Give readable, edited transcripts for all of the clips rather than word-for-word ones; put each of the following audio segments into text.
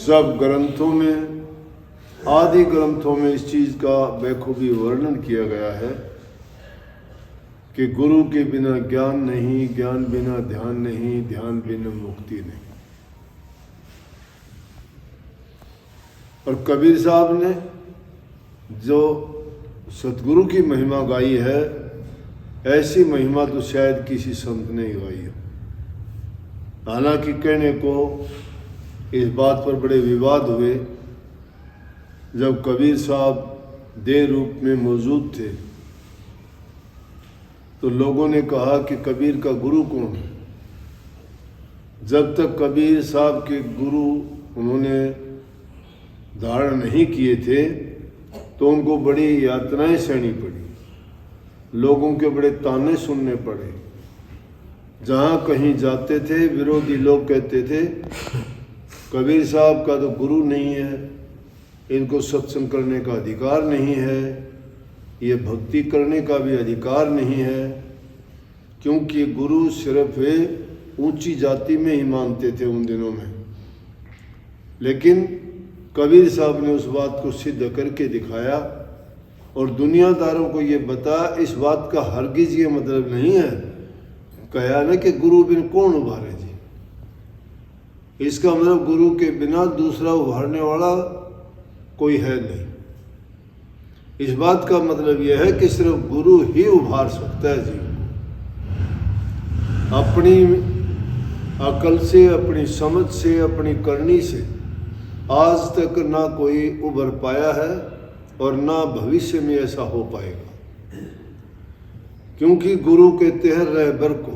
सब ग्रंथों में, आदि ग्रंथों में इस चीज़ का बेखूबी वर्णन किया गया है कि गुरु के बिना ज्ञान नहीं, ज्ञान बिना ध्यान नहीं, ध्यान बिना मुक्ति नहीं। और कबीर साहब ने जो सतगुरु की महिमा गाई है, ऐसी महिमा तो शायद किसी संत ने ही गाई है। हालांकि कहने को इस बात पर बड़े विवाद हुए जब कबीर साहब देह रूप में मौजूद थे, तो लोगों ने कहा कि कबीर का गुरु कौन है। जब तक कबीर साहब के गुरु उन्होंने धारण नहीं किए थे तो उनको बड़ी यातनाएं सहनी पड़ी, लोगों के बड़े ताने सुनने पड़े। जहाँ कहीं जाते थे विरोधी लोग कहते थे कबीर साहब का तो गुरु नहीं है, इनको सत्संग करने का अधिकार नहीं है, ये भक्ति करने का भी अधिकार नहीं है, क्योंकि गुरु सिर्फ ऊंची जाति में ही मानते थे उन दिनों में। लेकिन कबीर साहब ने उस बात को सिद्ध करके दिखाया और दुनियादारों को ये बता, इस बात का हरगिज ये मतलब नहीं है कहा ना कि गुरु बिन कौन उभारे जी। इसका मतलब गुरु के बिना दूसरा उभारने वाला कोई है नहीं। इस बात का मतलब यह है कि सिर्फ गुरु ही उभार सकता है जीव को। अपनी अकल से, अपनी समझ से, अपनी करनी से आज तक ना कोई उभर पाया है और ना भविष्य में ऐसा हो पाएगा। क्योंकि गुरु कहते हैं रहबर को,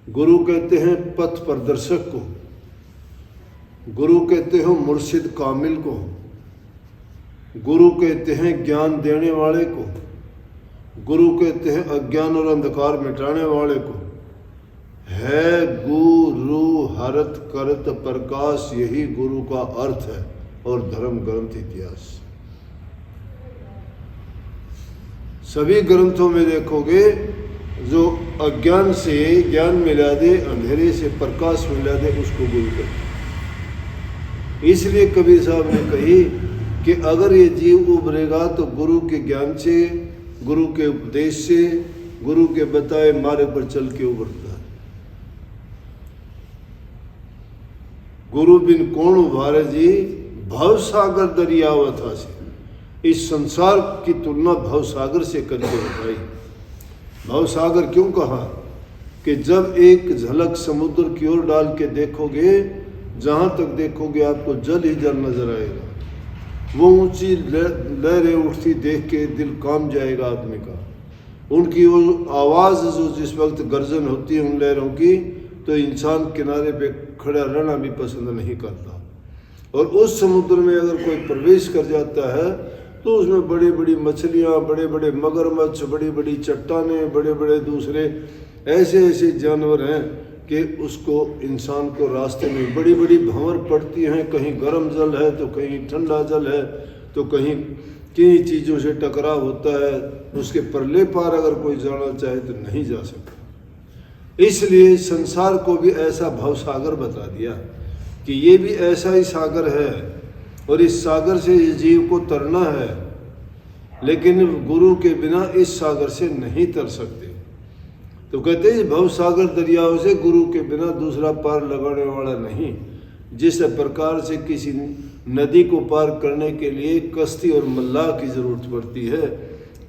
गुरु कहते हैं पथ प्रदर्शक को, गुरु कहते हो मुर्शिद कामिल को, गुरु कहते हैं ज्ञान देने वाले को, गुरु कहते हैं अज्ञान और अंधकार मिटाने वाले को। है गुरु हरत करत प्रकाश, यही गुरु का अर्थ है और धर्म ग्रंथ इतिहास। सभी ग्रंथों में देखोगे जो अज्ञान से ज्ञान मिला दे, अंधेरे से प्रकाश मिला दे, उसको गुरु कहते। इसलिए कबीर साहब ने कही कि अगर ये जीव उभरेगा तो गुरु के ज्ञान से, गुरु के उपदेश से, गुरु के बताए मार्ग पर चल के उभरता है। गुरु बिन कौन उभारे जी, भव सागर दरियावथा से। इस संसार की तुलना भव सागर से करके बताई। भव सागर क्यों कहा कि जब एक झलक समुद्र की ओर डाल के देखोगे, जहाँ तक देखोगे आपको जल ही जल नजर आएगा। वो ऊंची लहरें उठती देख के दिल काम जाएगा आदमी का। उनकी वो आवाज़ जो जिस वक्त गर्जन होती है उन लहरों की, तो इंसान किनारे पे खड़ा रहना भी पसंद नहीं करता। और उस समुद्र में अगर कोई प्रवेश कर जाता है तो उसमें बड़ी बड़ी मछलियाँ, बड़े बड़े मगरमच्छ, बड़ी बड़ी चट्टानें, बड़े बड़े दूसरे ऐसे ऐसे जानवर हैं कि उसको इंसान को रास्ते में बड़ी बड़ी भंवर पड़ती हैं। कहीं गर्म जल है तो कहीं ठंडा जल है, तो कहीं किन्हीं चीज़ों से टकराव होता है। उसके परले पार अगर कोई जाना चाहे तो नहीं जा सकता। इसलिए संसार को भी ऐसा भव सागर बता दिया कि ये भी ऐसा ही सागर है और इस सागर से इस जीव को तरना है, लेकिन गुरु के बिना इस सागर से नहीं तर सकते। तो कहते हैं भव सागर दरियाओं से गुरु के बिना दूसरा पार लगाने वाला नहीं। जिस प्रकार से किसी नदी को पार करने के लिए कश्ती और मल्लाह की जरूरत पड़ती है,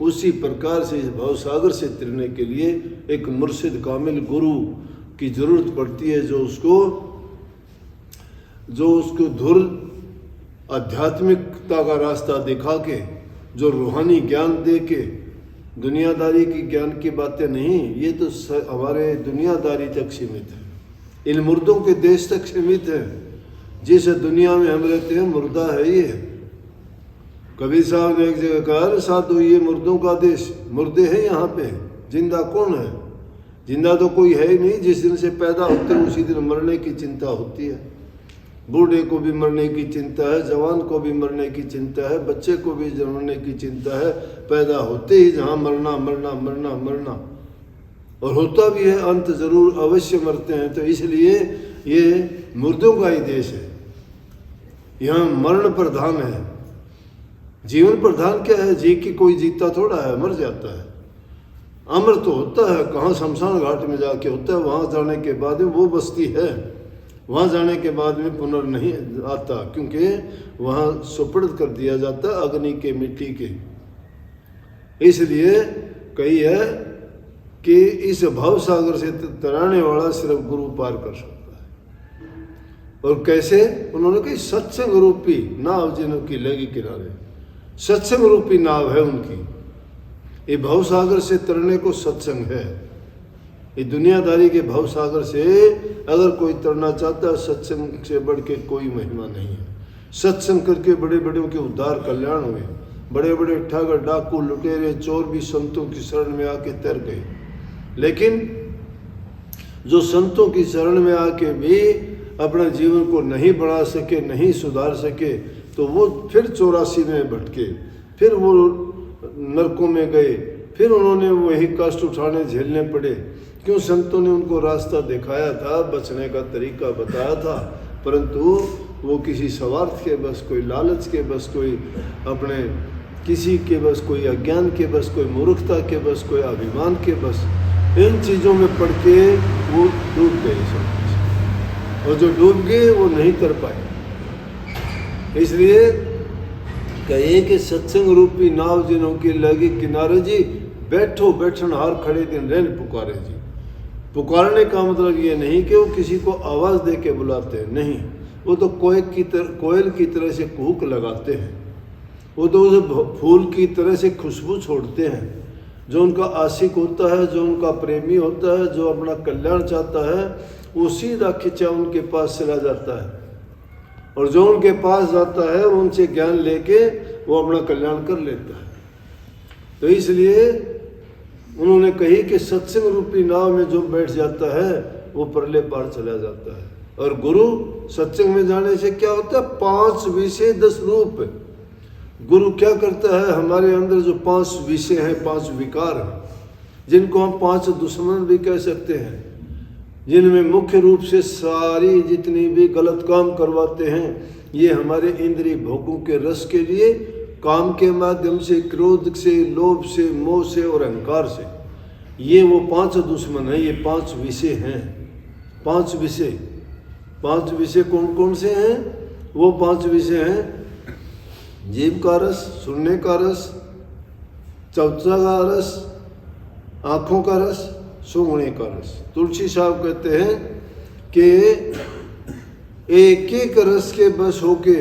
उसी प्रकार से इस भव सागर से तिरने के लिए एक मुर्शिद कामिल गुरु की जरूरत पड़ती है, जो उसको धुर आध्यात्मिकता का रास्ता दिखा के, जो रूहानी ज्ञान दे के, दुनियादारी की ज्ञान की बातें नहीं, ये तो हमारे दुनियादारी तक सीमित है, इन मुर्दों के देश तक सीमित है। जिस दुनिया में हम रहते हैं मुर्दा है ये। कबीर साहब ने एक जगह कहा, साधु ये मुर्दों का देश, मुर्दे हैं यहाँ पे, जिंदा कौन है? जिंदा तो कोई है ही नहीं। जिस दिन से पैदा होते हैं उसी दिन मरने की चिंता होती है। बूढ़े को भी मरने की चिंता है, जवान को भी मरने की चिंता है, बच्चे को भी मरने की चिंता है। पैदा होते ही जहाँ मरना मरना मरना मरना, और होता भी है, अंत जरूर अवश्य मरते हैं। तो इसलिए ये मुर्दों का ही देश है। यहाँ मरण प्रधान है। जीवन प्रधान क्या है? जी की कोई जीता थोड़ा है, मर जाता है। अमर तो होता है, कहाँ शमशान घाट में जाके होता है, वहाँ जाने के बाद में वो बस्ती है, वहाँ जाने के बाद में पुनर् नहीं आता, क्योंकि वहाँ सुपुर्द कर दिया जाता है अग्नि के, मिट्टी के। इसलिए कही है कि इस भव सागर से तराने वाला सिर्फ गुरु पार कर सकता है। और कैसे? उन्होंने कही सत्संग रूपी नाव जिनकी लगी किनारे, सत्संग रूपी नाव है उनकी। ये भव सागर से तरने को सत्संग है। ये दुनियादारी के भव सागर से अगर कोई तरना चाहता है, सत्संग से बढ़ के कोई महिमा नहीं है। सत्संग करके बड़े बड़े के उद्धार कल्याण हुए, बड़े बड़े ठागर डाकू लुटेरे चोर भी संतों की शरण में आके तर गए। लेकिन जो संतों की शरण में आके भी अपने जीवन को नहीं बढ़ा सके, नहीं सुधार सके, तो वो फिर 84 में भटके, फिर वो नरकों में गए, फिर उन्होंने वही कष्ट उठाने झेलने पड़े। क्यों? संतों ने उनको रास्ता दिखाया था, बचने का तरीका बताया था, परंतु वो किसी स्वार्थ के बस, कोई लालच के बस, कोई अपने किसी के बस, कोई अज्ञान के बस, कोई मूर्खता के बस, कोई अभिमान के बस, इन चीज़ों में पड़ के वो डूब गए सब कुछ। और जो डूब गए वो नहीं कर पाए। इसलिए कहे कि सत्संग रूपी नाव जिनों की लगी किनारे जी, बैठो बैठन हार खड़े दिन रहन पुकारे जी। पुकारने का मतलब ये नहीं कि वो किसी को आवाज़ दे के बुलाते हैं, नहीं, वो तो कोयल की तरह से कूक लगाते हैं, वो तो उस फूल की तरह से खुशबू छोड़ते हैं। जो उनका आशिक होता है, जो उनका प्रेमी होता है, जो अपना कल्याण चाहता है, वो सीधा खिंचा उनके पास चला जाता है। और जो उनके पास जाता है वो उनसे ज्ञान लेके वो अपना कल्याण कर लेता है। तो इसलिए उन्होंने कही कि सत्संग रूपी नाव में जो बैठ जाता है वो परले पार चला जाता है। और गुरु सत्संग में जाने से क्या होता है? 5 विषय 10 रूप। गुरु क्या करता है? हमारे अंदर जो 5 विषय हैं, 5 विकार हैं, जिनको हम 5 दुश्मन भी कह सकते हैं, जिनमें मुख्य रूप से सारी जितनी भी गलत काम करवाते हैं, ये हमारे इंद्रिय भोगों के रस के लिए काम के माध्यम से, क्रोध से, लोभ से, मोह से और अहंकार से, ये वो 5 दुश्मन हैं। ये 5 विषय हैं। 5 विषय कौन कौन से हैं? वो 5 विषय हैं: जीव का रस, सुनने का रस, चवचा का रस, आँखों का रस, सूंघने का रस। तुलसी साहब कहते हैं कि एक एक रस के बस होके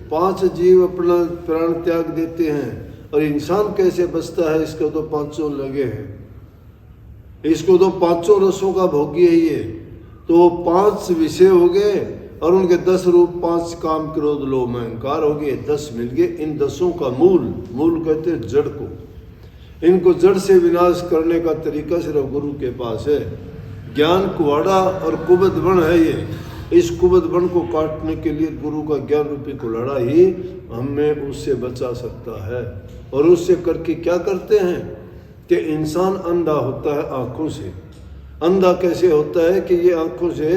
5 जीव अपना प्राण त्याग देते हैं, और इंसान कैसे बचता है? इसको तो 5 लगे हैं, इसको तो 5 रसों का भोगी है ये। तो 5 विषय हो गए और उनके 10 रूप, 5 काम, क्रोध, लोभ, अहंकार हो गए, 10 मिल गए। इन 10 का मूल कहते हैं जड़ को। इनको जड़ से विनाश करने का तरीका सिर्फ गुरु के पास है। ज्ञान कुआड़ा और कुबद बन है ये। इस कुबद बन को काटने के लिए गुरु का ज्ञान रूपी कुल्हाड़ा ही हमें उससे बचा सकता है। और उससे करके क्या करते हैं कि इंसान अंधा होता है आँखों से। अंधा कैसे होता है कि ये आँखों से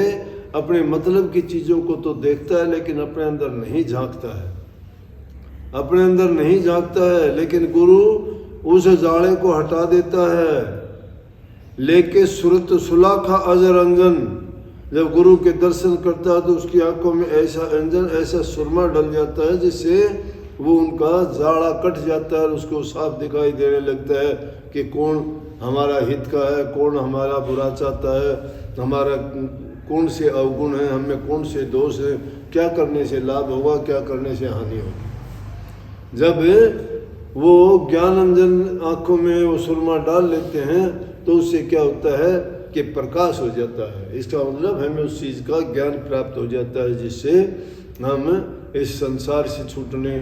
अपने मतलब की चीज़ों को तो देखता है, लेकिन अपने अंदर नहीं झांकता है, अपने अंदर नहीं झांकता है। लेकिन गुरु उस जाले को हटा देता है, लेके सुरत सुलाखा अजर अंजन। जब गुरु के दर्शन करता है तो उसकी आंखों में ऐसा अंजन, ऐसा सुरमा डल जाता है जिससे वो उनका जाड़ा कट जाता है और उसको साफ दिखाई देने लगता है कि कौन हमारा हित का है, कौन हमारा बुरा चाहता है, हमारा कौन से अवगुण है, हमें कौन से दोष है, क्या करने से लाभ होगा, क्या करने से हानि होगी। जब वो ज्ञानांजन आँखों में वो सुरमा डाल लेते हैं तो उससे क्या होता है कि प्रकाश हो जाता है। इसका मतलब हमें उस चीज़ का ज्ञान प्राप्त हो जाता है जिससे हम इस संसार से छूटने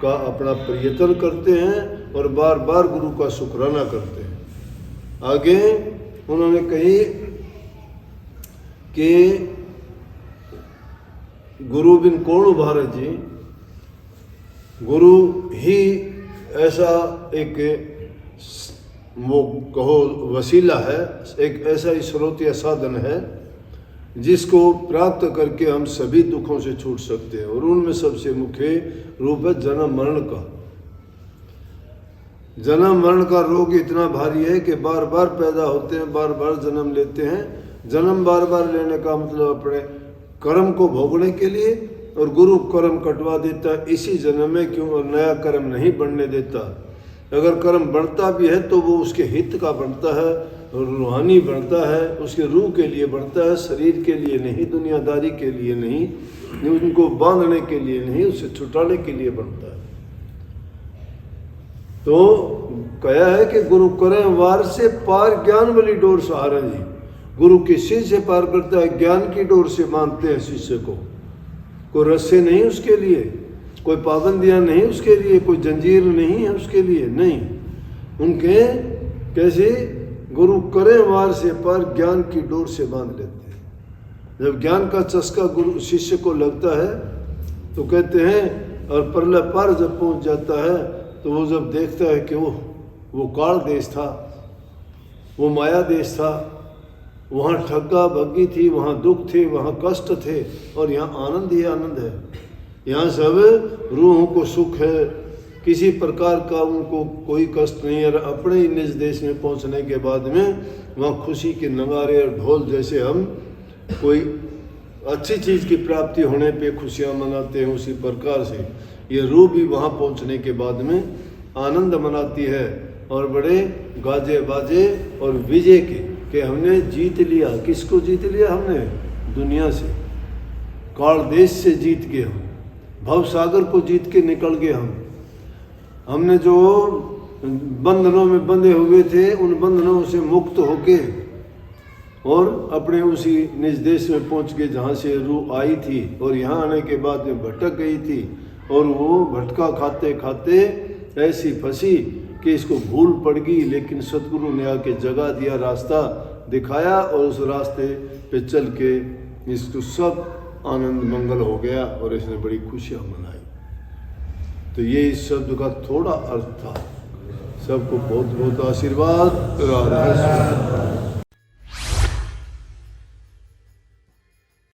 का अपना प्रयत्न करते हैं और बार बार गुरु का शुक्राना करते हैं। आगे उन्होंने कही कि गुरु बिन कौन उभारे जी। गुरु ही ऐसा एक वो कहो वसीला है, एक ऐसा ही स्रोत या साधन है जिसको प्राप्त करके हम सभी दुखों से छूट सकते हैं। और उनमें सबसे मुख्य रूप है जन्म मरण का। जन्म मरण का रोग इतना भारी है कि बार बार पैदा होते हैं, बार बार जन्म लेते हैं। जन्म बार बार लेने का मतलब अपने कर्म को भोगने के लिए, और गुरु कर्म कटवा देता है इसी जन्म में, क्यों? और नया कर्म नहीं बढ़ने देता। अगर कर्म बढ़ता भी है तो वो उसके हित का बढ़ता है, रूहानी बढ़ता है, उसके रूह के लिए बढ़ता है, शरीर के लिए नहीं, दुनियादारी के लिए नहीं, उनको बांधने के लिए नहीं, उसे छुटाने के लिए बढ़ता है। तो कहा है कि गुरु करें वार से पार ज्ञान वाली डोर सहारा जी। गुरु किसी से पार करता है, ज्ञान की डोर से बांधते हैं शिष्य को। कोई रस्से नहीं उसके लिए, कोई पाबंदियां नहीं उसके लिए, कोई जंजीर नहीं है उसके लिए, नहीं। उनके कैसे गुरु करें वार से पार ज्ञान की डोर से बांध लेते हैं। जब ज्ञान का चस्का गुरु शिष्य को लगता है तो कहते हैं, और परला पार जब पहुंच जाता है तो वो जब देखता है कि वो काल देश था, वो माया देश था, वहाँ ठग्गा भग्गी थी, वहाँ दुख थे, वहाँ कष्ट थे, और यहाँ आनंद ही आनंद है। यहाँ सब रूहों को सुख है, किसी प्रकार का उनको कोई कष्ट नहीं है। अपने ही निज देश में पहुँचने के बाद में वहाँ खुशी के नगारे और ढोल, जैसे हम कोई अच्छी चीज़ की प्राप्ति होने पे खुशियाँ मनाते हैं, उसी प्रकार से ये रूह भी वहाँ पहुँचने के बाद में आनंद मनाती है, और बड़े गाजे बाजे और विजय के हमने जीत लिया। किसको जीत लिया? हमने दुनिया से, काल देश से जीत गए, हम भव सागर को जीत के निकल गए। हमने जो बंधनों में बंधे हुए थे उन बंधनों से मुक्त होके और अपने उसी निज देश में पहुंच गए जहाँ से रूह आई थी, और यहाँ आने के बाद में भटक गई थी, और वो भटका खाते खाते ऐसी फंसी कि इसको भूल पड़ गई। लेकिन सतगुरु ने आके जगा दिया, रास्ता दिखाया, और उस रास्ते पे चल के इसको सब आनंद मंगल हो गया, और इसने बड़ी खुशियाँ मनाई। तो ये इस शब्द का थोड़ा अर्थ था। सबको बहुत बहुत आशीर्वाद। राधे।